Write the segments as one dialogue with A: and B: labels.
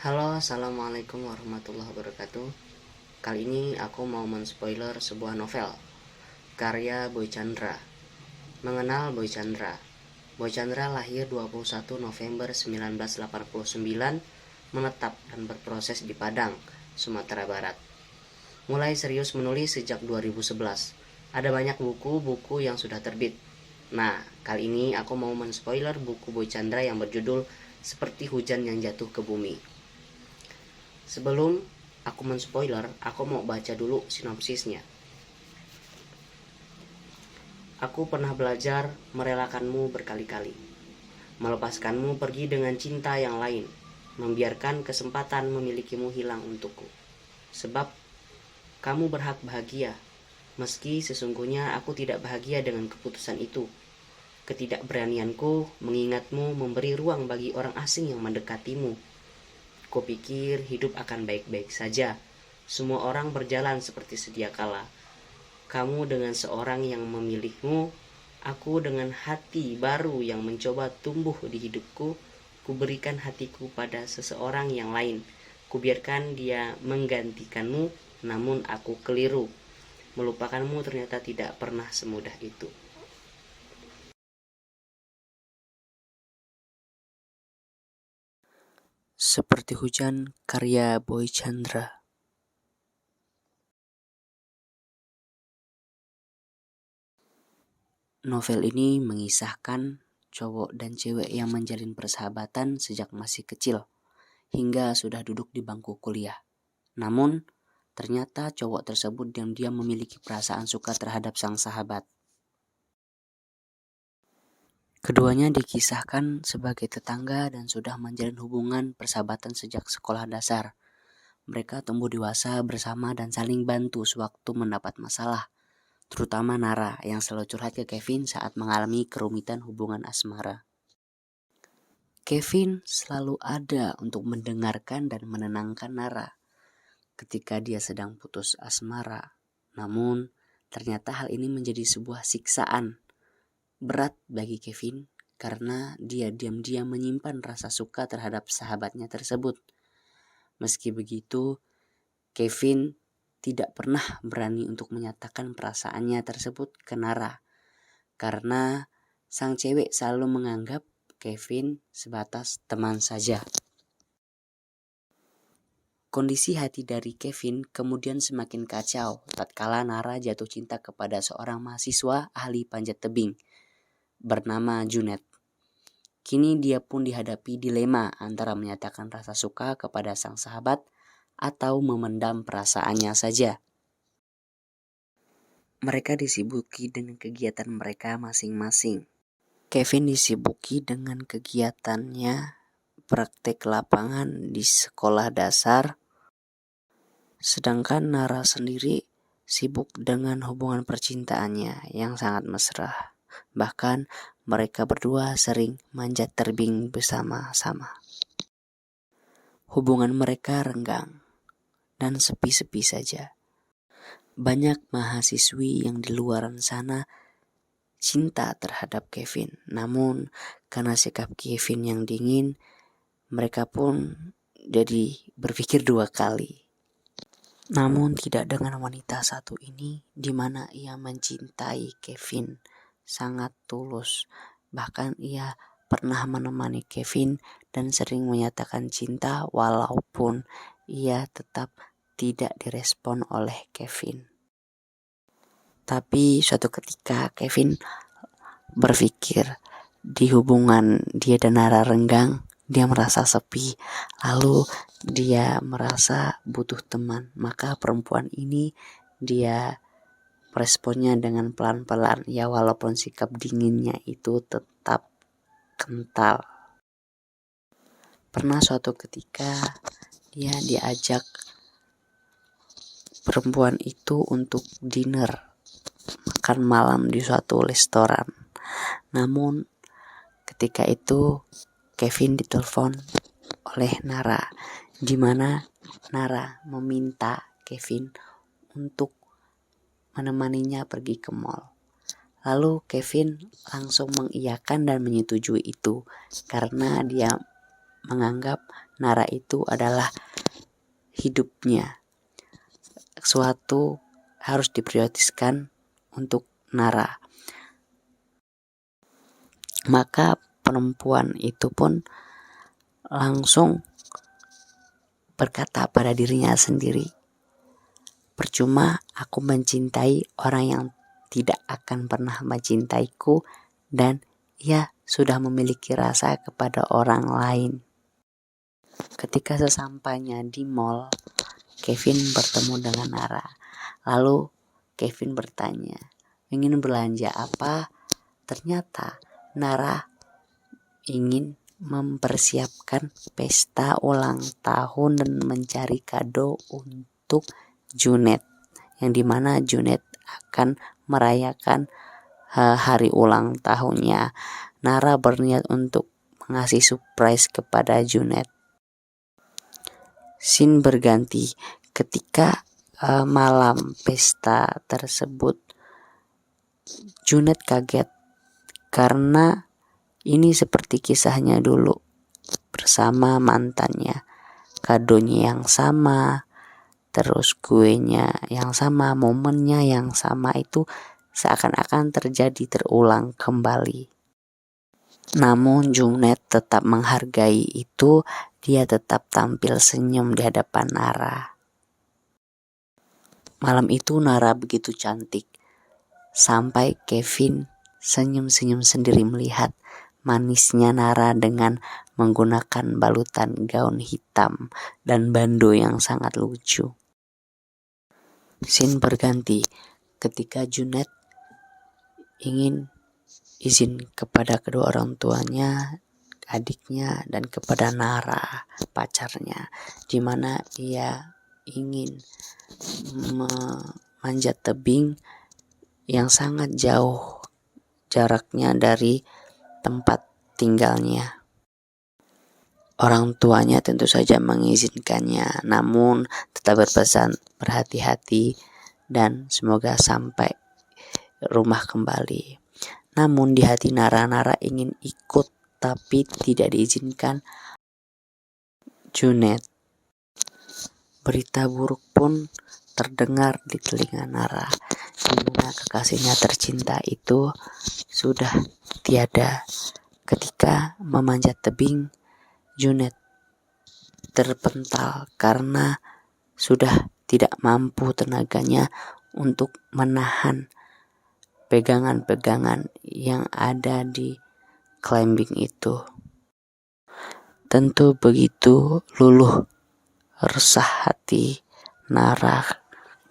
A: Halo, assalamualaikum warahmatullahi wabarakatuh. Kali ini aku mau men-spoiler sebuah novel karya Boy Chandra. Mengenal Boy Chandra. Boy Chandra lahir 21 November 1989, menetap dan berproses di Padang, Sumatera Barat. Mulai serius menulis sejak 2011. Ada banyak buku-buku yang sudah terbit. Nah, kali ini aku mau men-spoiler buku Boy Chandra yang berjudul Seperti Hujan yang Jatuh ke Bumi. Sebelum aku men-spoiler, aku mau baca dulu sinopsisnya. Aku pernah belajar merelakanmu berkali-kali, melepaskanmu pergi dengan cinta yang lain, membiarkan kesempatan memilikimu hilang untukku. Sebab kamu berhak bahagia, meski sesungguhnya aku tidak bahagia dengan keputusan itu. Ketidakberanianku mengingatmu memberi ruang bagi orang asing yang mendekatimu. Kupikir hidup akan baik-baik saja. Semua orang berjalan seperti sedia kala. Kamu dengan seorang yang memilihmu, aku dengan hati baru yang mencoba tumbuh di hidupku. Kuberikan hatiku pada seseorang yang lain. Kubiarkan dia menggantikanmu, namun aku keliru. Melupakanmu ternyata tidak pernah semudah itu. Seperti Hujan, karya Boy Chandra. Novel ini mengisahkan cowok dan cewek yang menjalin persahabatan sejak masih kecil hingga sudah duduk di bangku kuliah. Namun, ternyata cowok tersebut diam-diam memiliki perasaan suka terhadap sang sahabat. Keduanya dikisahkan sebagai tetangga dan sudah menjalin hubungan persahabatan sejak sekolah dasar. Mereka tumbuh dewasa bersama dan saling bantu sewaktu mendapat masalah, terutama Nara yang selalu curhat ke Kevin saat mengalami kerumitan hubungan asmara. Kevin selalu ada untuk mendengarkan dan menenangkan Nara ketika dia sedang putus asmara. Namun, ternyata hal ini menjadi sebuah siksaan berat bagi Kevin karena dia diam-diam menyimpan rasa suka terhadap sahabatnya tersebut. Meski begitu, Kevin tidak pernah berani untuk menyatakan perasaannya tersebut ke Nara karena sang cewek selalu menganggap Kevin sebatas teman saja. Kondisi hati dari Kevin kemudian semakin kacau tatkala Nara jatuh cinta kepada seorang mahasiswa ahli panjat tebing bernama Junet. Kini dia pun dihadapi dilema antara menyatakan rasa suka kepada sang sahabat atau memendam perasaannya saja. Mereka disibuki dengan kegiatan mereka masing-masing. Kevin disibuki dengan kegiatannya praktek lapangan di sekolah dasar, sedangkan Nara sendiri sibuk dengan hubungan percintaannya yang sangat mesra. Bahkan mereka berdua sering manjat tebing bersama-sama. Hubungan mereka renggang dan sepi-sepi saja. Banyak mahasiswi yang di luaran sana cinta terhadap Kevin. Namun karena sikap Kevin yang dingin, mereka pun jadi berpikir dua kali. Namun tidak dengan wanita satu ini, di mana ia mencintai Kevin sangat tulus. Bahkan ia pernah menemani Kevin dan sering menyatakan cinta walaupun ia tetap tidak direspon oleh Kevin. Tapi suatu ketika Kevin berpikir di hubungan dia dan Nara renggang, dia merasa sepi, lalu dia merasa butuh teman. Maka perempuan ini dia responnya dengan pelan-pelan, ya walaupun sikap dinginnya itu tetap kental. Pernah suatu ketika dia diajak perempuan itu untuk dinner, makan malam di suatu restoran. Namun ketika itu Kevin ditelepon oleh Nara, di mana Nara meminta Kevin untuk menemaninya pergi ke mall. Lalu Kevin langsung mengiyakan dan menyetujui itu karena dia menganggap Nara itu adalah hidupnya. Suatu harus diprioritaskan untuk Nara. Maka perempuan itu pun langsung berkata pada dirinya sendiri, percuma aku mencintai orang yang tidak akan pernah mencintaiku dan ia sudah memiliki rasa kepada orang lain. Ketika sesampainya di mall, Kevin bertemu dengan Nara. Lalu Kevin bertanya, ingin belanja apa? Ternyata Nara ingin mempersiapkan pesta ulang tahun dan mencari kado untuk Junet, yang dimana Junet akan merayakan hari ulang tahunnya. Nara berniat untuk mengasih surprise kepada Junet. Scene berganti ketika malam pesta tersebut. Junet kaget karena ini seperti kisahnya dulu bersama mantannya. Kadonya yang sama, terus kuenya yang sama, momennya yang sama, itu seakan-akan terulang kembali. Namun Junet tetap menghargai itu. Dia tetap tampil senyum di hadapan Nara. Malam itu Nara begitu cantik, sampai Kevin senyum-senyum sendiri melihat manisnya Nara dengan menggunakan balutan gaun hitam dan bando yang sangat lucu. Scene berganti ketika Junet ingin izin kepada kedua orang tuanya, adiknya, dan kepada Nara, pacarnya, di mana ia ingin memanjat tebing yang sangat jauh jaraknya dari tempat tinggalnya. Orang tuanya tentu saja mengizinkannya, namun tetap berpesan berhati-hati dan semoga sampai rumah kembali. Namun di hati Nara ingin ikut tapi tidak diizinkan Junet. Berita buruk pun terdengar di telinga Nara, di mana kekasihnya tercinta itu sudah tiada. Ketika memanjat tebing, Junet terpental karena sudah tidak mampu tenaganya untuk menahan pegangan-pegangan yang ada di climbing itu. Tentu begitu luluh resah hati Nara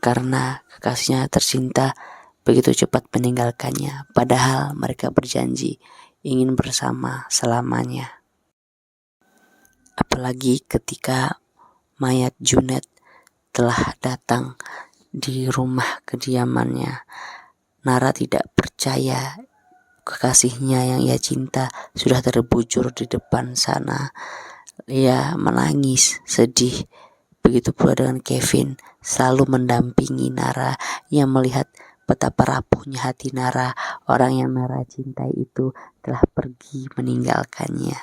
A: karena kekasihnya tercinta begitu cepat meninggalkannya, padahal mereka berjanji ingin bersama selamanya. Apalagi ketika mayat Junet telah datang di rumah kediamannya, Nara tidak percaya kekasihnya yang ia cinta sudah terbujur di depan sana. Ia menangis sedih. Begitu pula dengan Kevin, selalu mendampingi Nara. Ia melihat betapa rapuhnya hati Nara. Orang yang Nara cintai itu telah pergi meninggalkannya.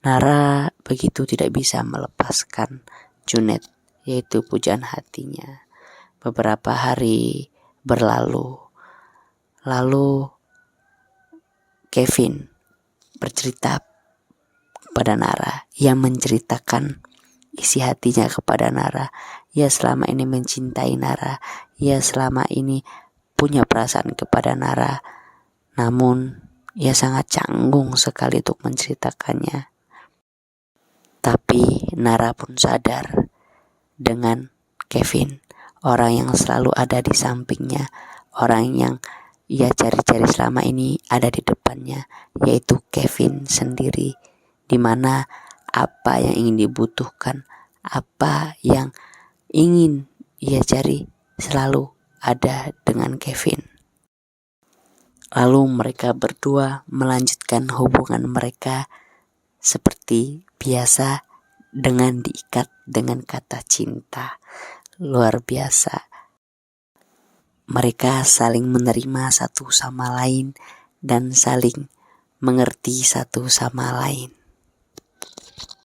A: Nara begitu tidak bisa melepaskan Junet, yaitu pujaan hatinya. Beberapa hari berlalu. Lalu Kevin bercerita kepada Nara. Ia menceritakan isi hatinya kepada Nara. Ia selama ini mencintai Nara. Ia selama ini punya perasaan kepada Nara. Namun ia sangat canggung sekali untuk menceritakannya. Tapi Nara pun sadar dengan Kevin, orang yang selalu ada di sampingnya, orang yang ia cari-cari selama ini ada di depannya, yaitu Kevin sendiri, di mana apa yang ingin dibutuhkan, apa yang ingin ia cari selalu ada dengan Kevin. Lalu mereka berdua melanjutkan hubungan mereka seperti biasa dengan diikat dengan kata cinta. Luar biasa. Mereka saling menerima satu sama lain dan saling mengerti satu sama lain.